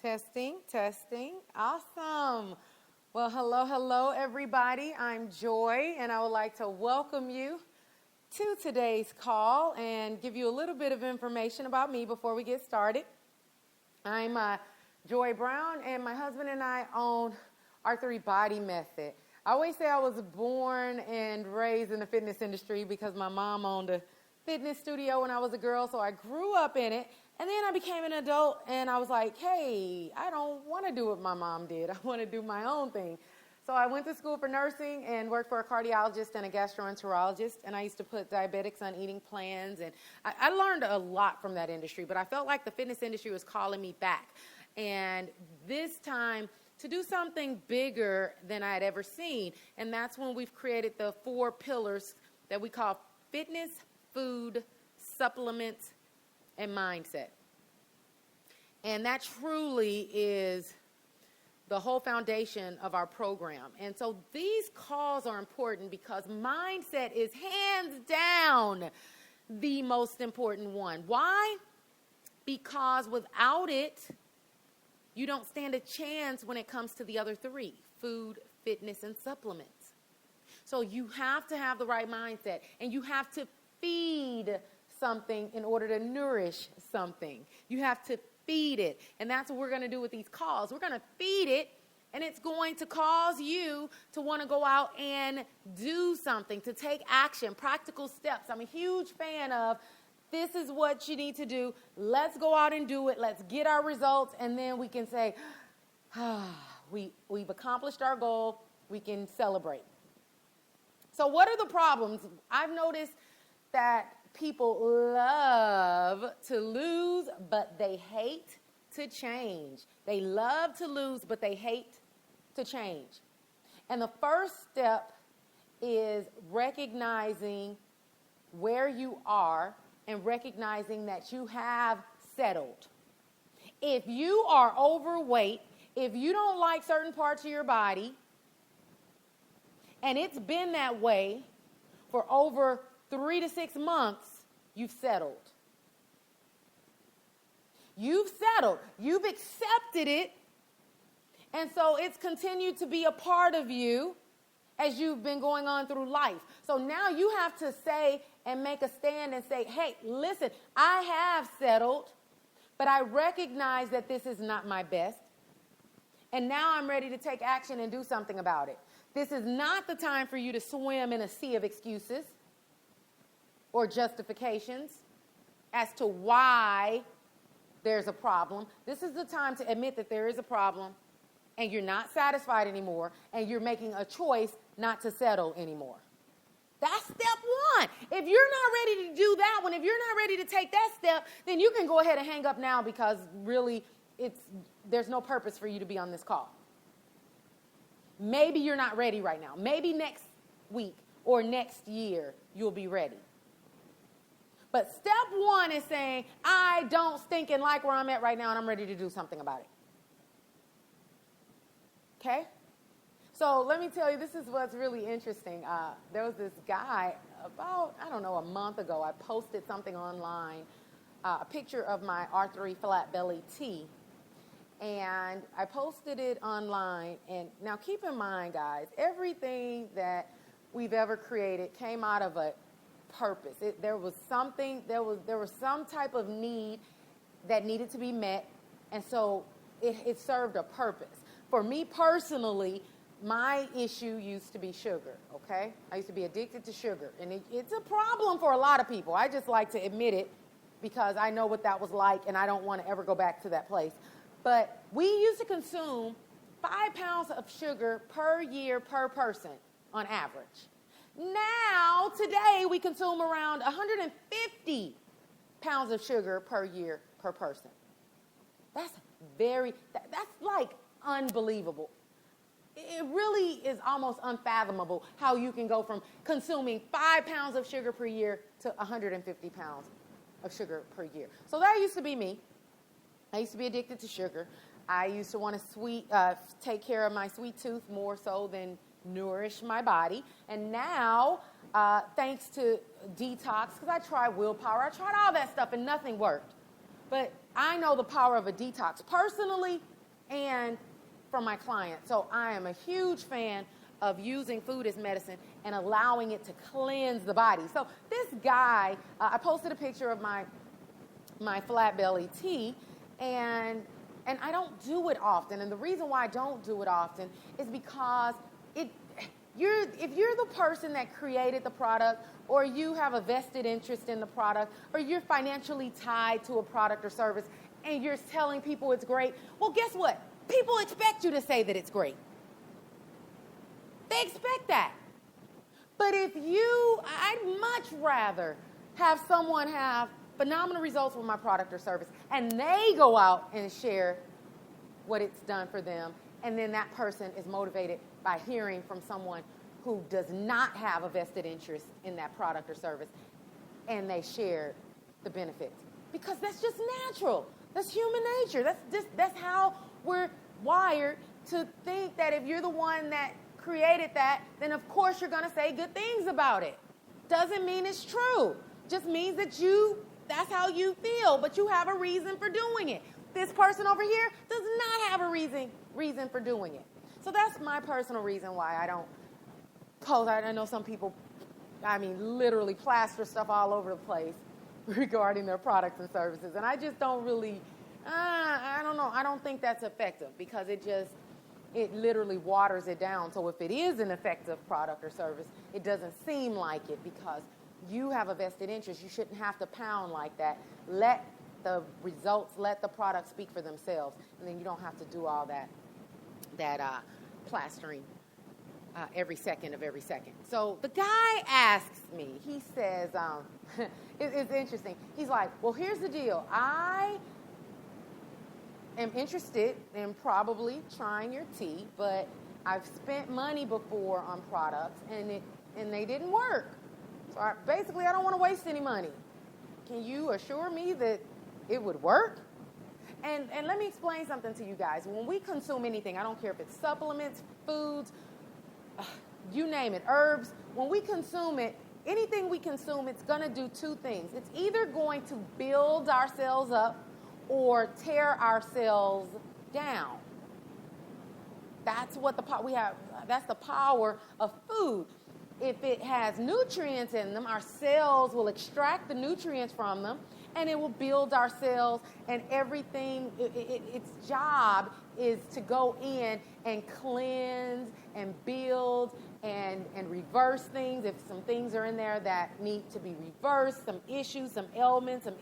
Testing, testing. Awesome. Well, hello, everybody. I'm Joy, and I would like to welcome you to today's call and give you a little bit of information about me before we get started. I'm Joy Brown, and my husband and I own R3 Body Method. I always say I was born and raised in the fitness industry because my mom owned a fitness studio when I was a girl, so I grew up in it. And then I became an adult, and I was like, hey, I don't want to do what my mom did. I want to do my own thing. So I went to school for nursing and worked for a cardiologist and a gastroenterologist, and I used to put diabetics on eating plans. And I learned a lot from that industry, but I felt like the fitness industry was calling me back. And this time, to do something bigger than I had ever seen. And that's when we've created the 4 pillars that we call fitness, food, supplements, and mindset. And that truly is the whole foundation of our program. And so these calls are important because mindset is hands down the most important one. Why? Because without it, you don't stand a chance when it comes to the other 3, food, fitness, and supplements. So you have to have the right mindset, and you have to feed something in order to nourish something. You have to feed it. And that's what we're going to do with these calls. We're going to feed it, and it's going to cause you to want to go out and do something, to take action, practical steps. I'm a huge fan of this is what you need to do. Let's go out and do it. Let's get our results, and then we can say, we've accomplished our goal. We can celebrate. So what are the problems? I've noticed that people love to lose, but they hate to change. They love to lose, but they hate to change. And the first step is recognizing where you are and recognizing that you have settled. If you are overweight, if you don't like certain parts of your body, and it's been that way for over 3 to 6 months, you've settled. You've settled. You've accepted it. And so it's continued to be a part of you as you've been going on through life. So now you have to say and make a stand and say, hey, listen, I have settled, but I recognize that this is not my best. And now I'm ready to take action and do something about it. This is not the time for you to swim in a sea of excuses or justifications as to why there's a problem. This is the time to admit that there is a problem and you're not satisfied anymore and you're making a choice not to settle anymore. That's step 1. If you're not ready to do that one, if you're not ready to take that step, then you can go ahead and hang up now because really there's no purpose for you to be on this call. Maybe you're not ready right now. Maybe next week or next year you'll be ready. But step 1 is saying, I don't stinking like where I'm at right now and I'm ready to do something about it. Okay? So let me tell you, this is what's really interesting. There was this guy about, a month ago, I posted something online, a picture of my R3 flat belly tee. And I posted it online. And now keep in mind, guys, everything that we've ever created came out of a purpose. There was some type of need that needed to be met, and so it served a purpose. For me personally, my issue used to be sugar, okay? I used to be addicted to sugar, and it's a problem for a lot of people. I just like to admit it because I know what that was like, and I don't want to ever go back to that place. But we used to consume 5 pounds of sugar per year per person on average. Now, today, we consume around 150 pounds of sugar per year per person. That's like unbelievable. It really is almost unfathomable how you can go from consuming 5 pounds of sugar per year to 150 pounds of sugar per year. So that used to be me. I used to be addicted to sugar. I used to want to take care of my sweet tooth more so than nourish my body. And now, thanks to detox, because I tried willpower, I tried all that stuff and nothing worked. But I know the power of a detox. Personally, and from my clients. So I am a huge fan of using food as medicine and allowing it to cleanse the body. So this guy, I posted a picture of my flat belly tea, and I don't do it often. And the reason why I don't do it often is because if you're the person that created the product, or you have a vested interest in the product, or you're financially tied to a product or service, and you're telling people it's great, well, guess what? People expect you to say that it's great. They expect that. But I'd much rather have someone have phenomenal results with my product or service, and they go out and share what it's done for them, and then that person is motivated by hearing from someone who does not have a vested interest in that product or service, and they share the benefits. Because that's just natural. That's human nature. That's how we're wired to think that if you're the one that created that, then of course you're going to say good things about it. Doesn't mean it's true. Just means that that's how you feel, but you have a reason for doing it. This person over here does not have a reason for doing it. So that's my personal reason why I don't post. I know some people, literally plaster stuff all over the place regarding their products and services. And I just don't really, I don't know. I don't think that's effective because it literally waters it down. So if it is an effective product or service, it doesn't seem like it because you have a vested interest. You shouldn't have to pound like that. Let the results, let the product speak for themselves. And then you don't have to do all that plastering every second of every second. So the guy asks me, he says, it's interesting. He's like, well, here's the deal. I am interested in probably trying your tea, but I've spent money before on products and they didn't work. So I don't want to waste any money. Can you assure me that it would work? And let me explain something to you guys. When we consume anything, I don't care if it's supplements, foods, you name it, herbs, when we consume it, anything we consume, it's going to do two things. It's either going to build ourselves up or tear ourselves down. That's what that's the power of food. If it has nutrients in them, our cells will extract the nutrients from them, and it will build our cells, and everything, its job is to go in and cleanse and build and reverse things. If some things are in there that need to be reversed, some issues, some ailments, some